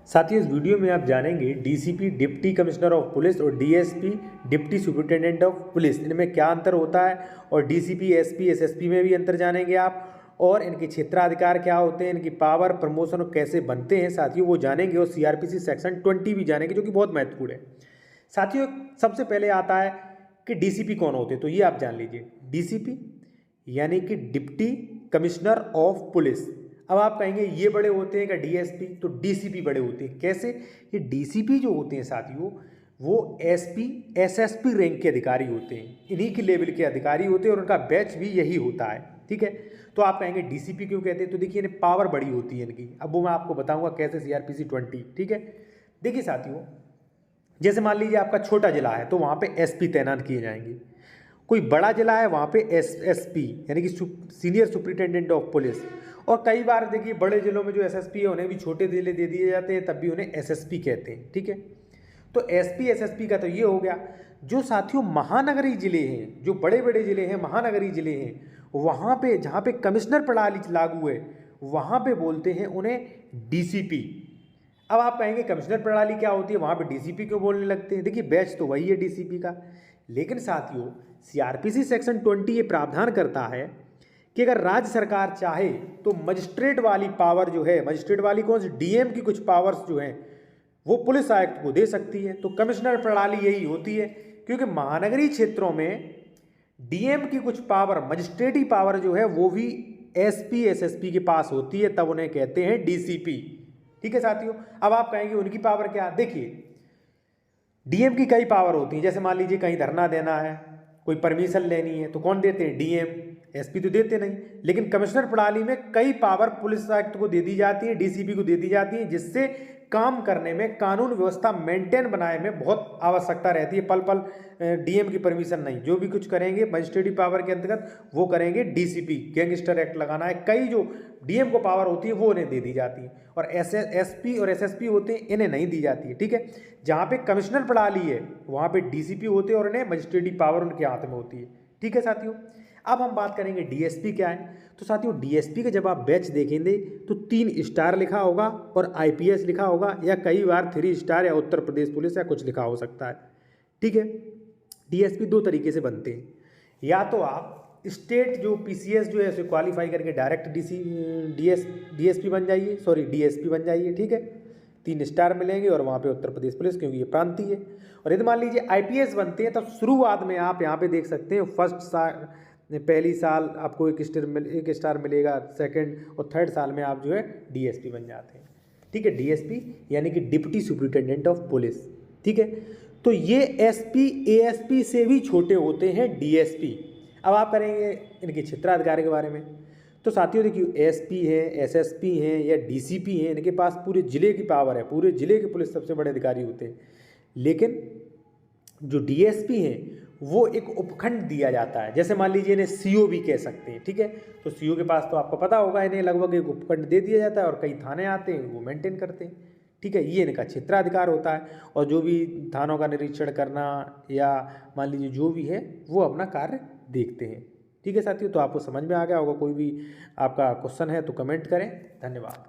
साथियों, इस वीडियो में आप जानेंगे DCP deputy commissioner of police और DSP deputy superintendent of police, इनमें क्या अंतर होता है, और डीसीपी एसपी एसएसपी में भी अंतर जानेंगे आप, और इनके क्षेत्राधिकार क्या होते हैं, इनकी पावर प्रमोशन कैसे बनते हैं साथियों वो जानेंगे, और सीआरपीसी सेक्शन 20 भी जानेंगे जो कि बहुत महत्वपूर्ण है। साथियों, सबसे पहले आता है कि डीसीपी कौन होते हैं, तो ये आप जान लीजिए। डीसीपी यानी कि डिप्टी कमिश्नर ऑफ पुलिस। अब आप कहेंगे ये बड़े होते हैं क्या डीएसपी, तो डीसीपी बड़े होते हैं। कैसे? ये डीसीपी जो होते हैं साथियों वो एसपी एसएसपी रैंक के अधिकारी होते हैं, इन्हीं के लेवल के अधिकारी होते हैं और उनका बैच भी यही होता है। ठीक है, तो आप कहेंगे डीसीपी क्यों कहते हैं, तो देखिए इन्हें पावर बड़ी होती है इनकी। अब वो मैं आपको बताऊंगा कैसे, सीआरपीसी 20। ठीक है, देखिए साथियों, जैसे मान लीजिए आपका छोटा जिला है तो वहाँ पे एसपी तैनात किए जाएंगे। कोई बड़ा जिला है वहाँ पे एसएसपी यानी कि सीनियर सुपरिटेंडेंट ऑफ पुलिस। और कई बार देखिए बड़े जिलों में जो एसएसपी है उन्हें भी छोटे जिले दे दिए जाते हैं, तब भी उन्हें एसएसपी कहते हैं। ठीक है, तो एसपी एसएसपी का तो ये हो गया। जो साथियों महानगरीय जिले हैं, जो बड़े बड़े जिले हैं, महानगरीय जिले हैं, वहाँ पे जहाँ पे कमिश्नर प्रणाली लागू है वहाँ पे बोलते हैं उन्हें डीसीपी। अब आप कहेंगे कमिश्नर प्रणाली क्या होती है, वहाँ पे डीसीपी क्यों बोलने लगते हैं। देखिए बैच तो वही है डीसीपी का, लेकिन साथियों सीआरपीसी सेक्शन 20 ये प्रावधान करता है कि अगर राज्य सरकार चाहे तो मजिस्ट्रेट वाली पावर जो है, मजिस्ट्रेट वाली कौन सी, डीएम की कुछ पावर्स जो हैं वो पुलिस आयुक्त को दे सकती है। तो कमिश्नर प्रणाली यही होती है, क्योंकि महानगरीय क्षेत्रों में डीएम की कुछ पावर, मजिस्ट्रेटी पावर जो है वो भी एसपी एसएसपी के पास होती है, तब उन्हें कहते हैं डीसीपी। ठीक है साथियों, अब आप कहेंगे उनकी पावर क्या, देखिए डीएम की कई पावर होती है। जैसे मान लीजिए कहीं धरना देना है, कोई परमिशन लेनी है, तो कौन देते हैं, डीएम। एसपी तो देते नहीं, लेकिन कमिश्नर प्रणाली में कई पावर पुलिस आयुक्त को दे दी जाती है, डीसीपी को दे दी जाती है, जिससे काम करने में, कानून व्यवस्था मेंटेन बनाए में बहुत आवश्यकता रहती है। पल पल डीएम की परमिशन नहीं, जो भी कुछ करेंगे मजिस्ट्रेटी पावर के अंतर्गत वो करेंगे डीसीपी। गैंगस्टर एक्ट लगाना है, कई जो डीएम को पावर होती है वो उन्हें दे दी जाती है, और एसपी और एसएसपी होते हैं इन्हें नहीं दी जाती है। ठीक है, जहाँ पे कमिश्नर प्रणाली है वहाँ पे डीसीपी होते हैं और इन्हें मजिस्ट्रेटी पावर उनके हाथ में होती है। ठीक है साथियों, अब हम बात करेंगे डीएसपी क्या है। तो साथियों डीएसपी का जब आप बैच देखेंगे तो 3 स्टार लिखा होगा और आईपीएस लिखा होगा, या कई बार 3 स्टार या उत्तर प्रदेश पुलिस या कुछ लिखा हो सकता है। ठीक है, डीएसपी 2 तरीके से बनते हैं, या तो आप स्टेट जो पीसीएस जो है उसे क्वालिफाई करके डायरेक्ट डीएसपी बन जाइए, सॉरी डीएसपी बन जाइए। ठीक है, 3 स्टार मिलेंगे और वहाँ पे उत्तर प्रदेश पुलिस, क्योंकि ये प्रांतीय है। और यदि मान लीजिए आईपीएस बनते हैं तब शुरुआत में आप यहाँ पे देख सकते हैं पहली साल आपको 1 स्टार मिलेगा, सेकंड और थर्ड साल में आप जो है डीएसपी बन जाते हैं। ठीक है, डीएसपी यानी कि डिप्टी सुपरिटेंडेंट ऑफ पुलिस। ठीक है, तो ये एसपी एएसपी से भी छोटे होते हैं डीएसपी। अब आप करेंगे इनके क्षेत्राधिकार के बारे में, तो साथियों देखिए एसपी है, एसएसपी हैं या डीसीपी हैं, इनके पास पूरे जिले की पावर है, पूरे जिले के पुलिस सबसे बड़े अधिकारी होते हैं। लेकिन जो डीएसपी हैं वो एक उपखंड दिया जाता है, जैसे मान लीजिए इन्हें सीओ भी कह सकते हैं। ठीक है, तो सीओ के पास तो आपको पता होगा इन्हें लगभग एक उपखंड दे दिया जाता है और कई थाने आते हैं वो मेंटेन करते हैं। ठीक है, ये इनका क्षेत्राधिकार होता है, और जो भी थानों का निरीक्षण करना या मान लीजिए जो भी है वो अपना कार्य देखते हैं। ठीक है साथियों, तो आपको समझ में आ गया होगा। कोई भी आपका क्वेश्चन है तो कमेंट करें। धन्यवाद।